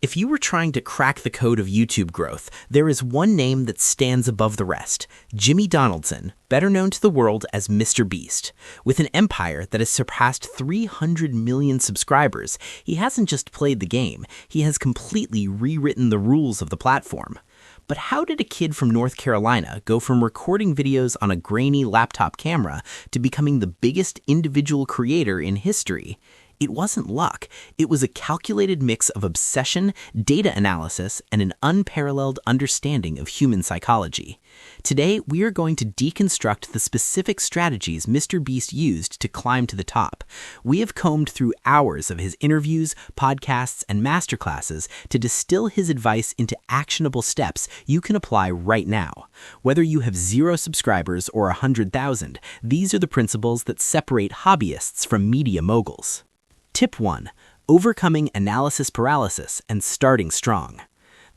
If you were trying to crack the code of YouTube growth, there is one name that stands above the rest: Jimmy Donaldson, better known to the world as MrBeast. With an empire that has surpassed 300 million subscribers, he hasn't just played the game, he has completely rewritten the rules of the platform. But how did a kid from North Carolina go from recording videos on a grainy laptop camera to becoming the biggest individual creator in history? It wasn't luck. It was a calculated mix of obsession, data analysis, and an unparalleled understanding of human psychology. Today, we are going to deconstruct the specific strategies MrBeast used to climb to the top. We have combed through hours of his interviews, podcasts, and masterclasses to distill his advice into actionable steps you can apply right now. Whether you have 0 subscribers or 100,000, these are the principles that separate hobbyists from media moguls. Tip 1. Overcoming analysis paralysis and starting strong.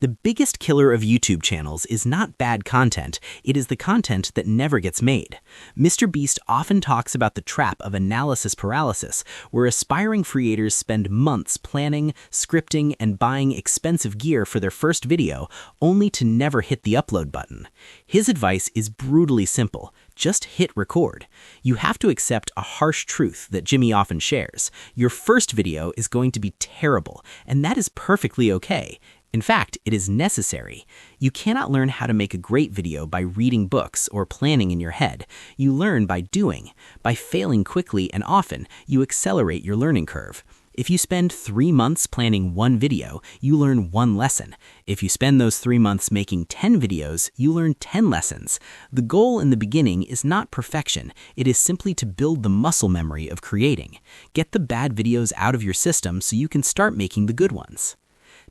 The biggest killer of YouTube channels is not bad content, it is the content that never gets made. MrBeast often talks about the trap of analysis paralysis, where aspiring creators spend months planning, scripting, and buying expensive gear for their first video, only to never hit the upload button. His advice is brutally simple: just hit record. You have to accept a harsh truth that Jimmy often shares. Your first video is going to be terrible, and that is perfectly okay. In fact, it is necessary. You cannot learn how to make a great video by reading books or planning in your head. You learn by doing. By failing quickly and often, you accelerate your learning curve. If you spend 3 months planning one video, you learn 1 lesson. If you spend those 3 months making 10 videos, you learn 10 lessons. The goal in the beginning is not perfection. It is simply to build the muscle memory of creating. Get the bad videos out of your system so you can start making the good ones.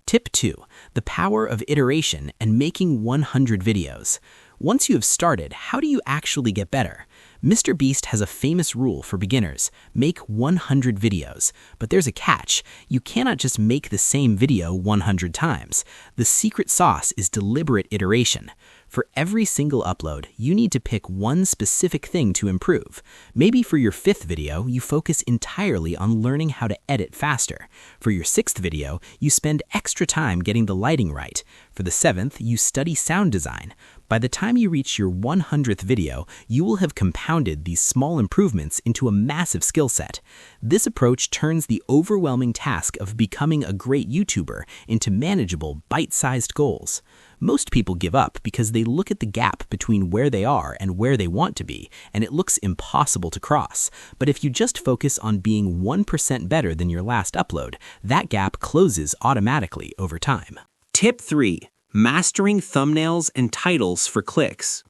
Tip 2. The power of iteration and making 100 videos. Once you have started, how do you actually get better? MrBeast has a famous rule for beginners: make 100 videos. But there's a catch. You cannot just make the same video 100 times. The secret sauce is deliberate iteration. For every single upload, you need to pick one specific thing to improve. Maybe for your 5th video, you focus entirely on learning how to edit faster. For your 6th video, you spend extra time getting the lighting right. For the 7th, you study sound design. By the time you reach your 100th video, you will have compounded these small improvements into a massive skill set. This approach turns the overwhelming task of becoming a great YouTuber into manageable, bite-sized goals. Most people give up because they look at the gap between where they are and where they want to be, and it looks impossible to cross. But if you just focus on being 1% better than your last upload, that gap closes automatically over time. Tip 3. Mastering thumbnails and titles for clicks.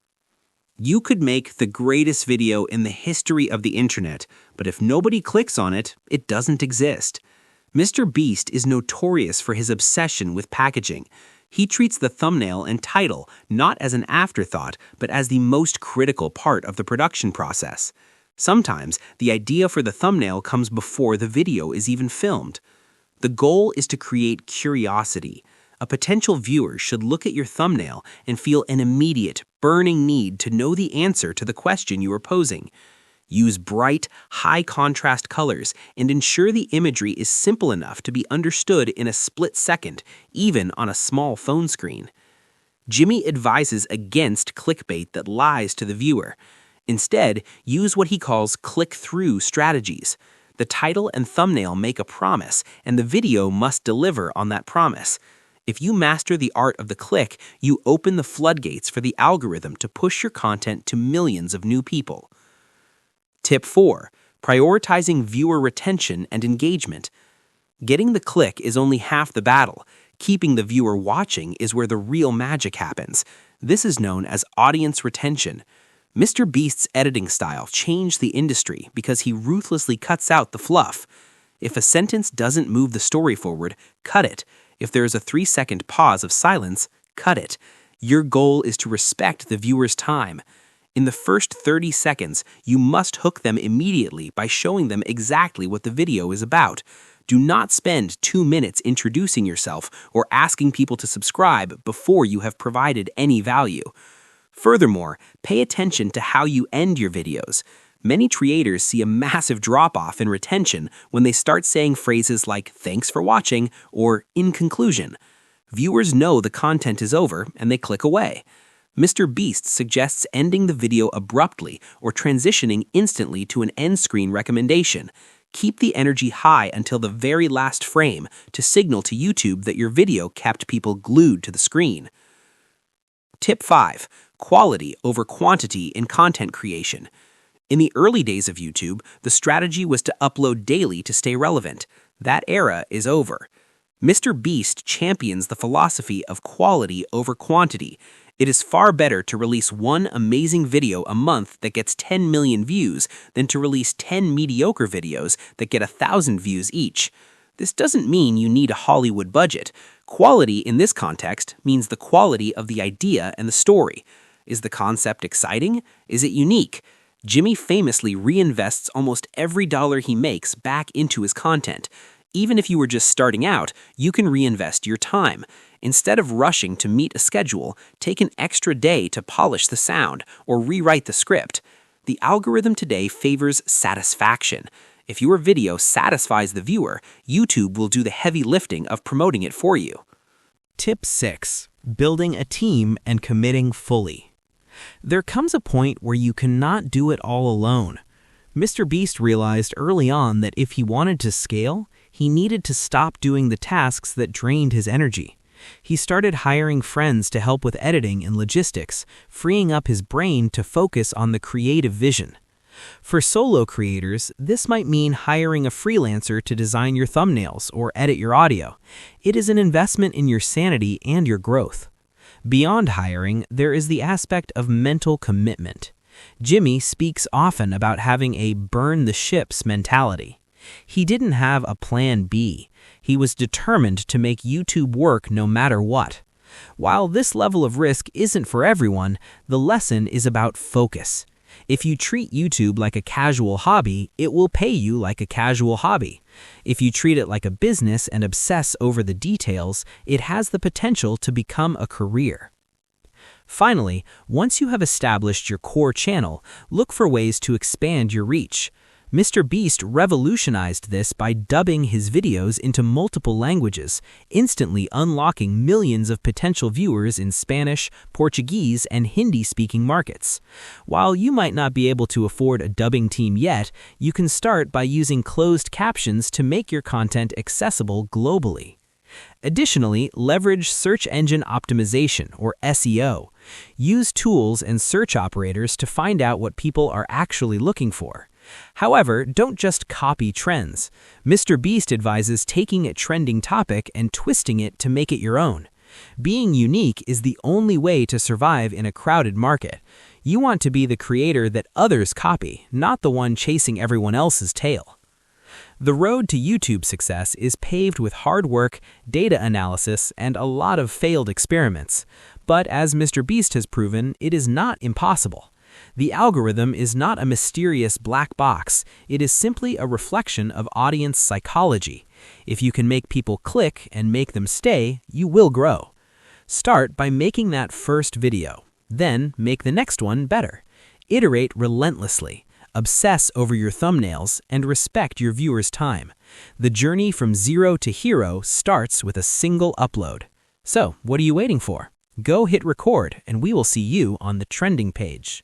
You could make the greatest video in the history of the internet, but if nobody clicks on it, it doesn't exist. MrBeast is notorious for his obsession with packaging. He treats the thumbnail and title not as an afterthought, but as the most critical part of the production process. Sometimes, the idea for the thumbnail comes before the video is even filmed. The goal is to create curiosity. A potential viewer should look at your thumbnail and feel an immediate, burning need to know the answer to the question you are posing. Use bright, high-contrast colors and ensure the imagery is simple enough to be understood in a split second, even on a small phone screen. Jimmy advises against clickbait that lies to the viewer. Instead, use what he calls click-through strategies. The title and thumbnail make a promise, and the video must deliver on that promise. If you master the art of the click, you open the floodgates for the algorithm to push your content to millions of new people. Tip 4. Prioritizing viewer retention and engagement. Getting the click is only half the battle. Keeping the viewer watching is where the real magic happens. This is known as audience retention. MrBeast's editing style changed the industry because he ruthlessly cuts out the fluff. If a sentence doesn't move the story forward, cut it. If there is a 3-second pause of silence, cut it. Your goal is to respect the viewer's time. In the first 30 seconds, you must hook them immediately by showing them exactly what the video is about. Do not spend 2 minutes introducing yourself or asking people to subscribe before you have provided any value. Furthermore, pay attention to how you end your videos. Many creators see a massive drop-off in retention when they start saying phrases like "thanks for watching" or "in conclusion." Viewers know the content is over and they click away. MrBeast suggests ending the video abruptly or transitioning instantly to an end screen recommendation. Keep the energy high until the very last frame to signal to YouTube that your video kept people glued to the screen. Tip 5. Quality over quantity in content creation. In the early days of YouTube, the strategy was to upload daily to stay relevant. That era is over. MrBeast champions the philosophy of quality over quantity. It is far better to release one amazing video a month that gets 10 million views than to release 10 mediocre videos that get 1,000 views each. This doesn't mean you need a Hollywood budget. Quality in this context means the quality of the idea and the story. Is the concept exciting? Is it unique? Jimmy famously reinvests almost every dollar he makes back into his content. Even if you were just starting out, you can reinvest your time. Instead of rushing to meet a schedule, take an extra day to polish the sound or rewrite the script. The algorithm today favors satisfaction. If your video satisfies the viewer, YouTube will do the heavy lifting of promoting it for you. Tip 6. Building a team and committing fully. There comes a point where you cannot do it all alone. MrBeast realized early on that if he wanted to scale, he needed to stop doing the tasks that drained his energy. He started hiring friends to help with editing and logistics, freeing up his brain to focus on the creative vision. For solo creators, this might mean hiring a freelancer to design your thumbnails or edit your audio. It is an investment in your sanity and your growth. Beyond hiring, there is the aspect of mental commitment. Jimmy speaks often about having a burn the ships mentality. He didn't have a plan B. He was determined to make YouTube work no matter what. While this level of risk isn't for everyone, the lesson is about focus. If you treat YouTube like a casual hobby, it will pay you like a casual hobby. If you treat it like a business and obsess over the details, it has the potential to become a career. Finally, once you have established your core channel, look for ways to expand your reach. MrBeast revolutionized this by dubbing his videos into multiple languages, instantly unlocking millions of potential viewers in Spanish, Portuguese, and Hindi-speaking markets. While you might not be able to afford a dubbing team yet, you can start by using closed captions to make your content accessible globally. Additionally, leverage search engine optimization, or SEO. Use tools and search operators to find out what people are actually looking for. However, don't just copy trends. MrBeast advises taking a trending topic and twisting it to make it your own. Being unique is the only way to survive in a crowded market. You want to be the creator that others copy, not the one chasing everyone else's tail. The road to YouTube success is paved with hard work, data analysis, and a lot of failed experiments. But as MrBeast has proven, it is not impossible. The algorithm is not a mysterious black box. It is simply a reflection of audience psychology. If you can make people click and make them stay, you will grow. Start by making that first video. Then make the next one better. Iterate relentlessly. Obsess over your thumbnails and respect your viewers' time. The journey from zero to hero starts with a single upload. So, what are you waiting for? Go hit record and we will see you on the trending page.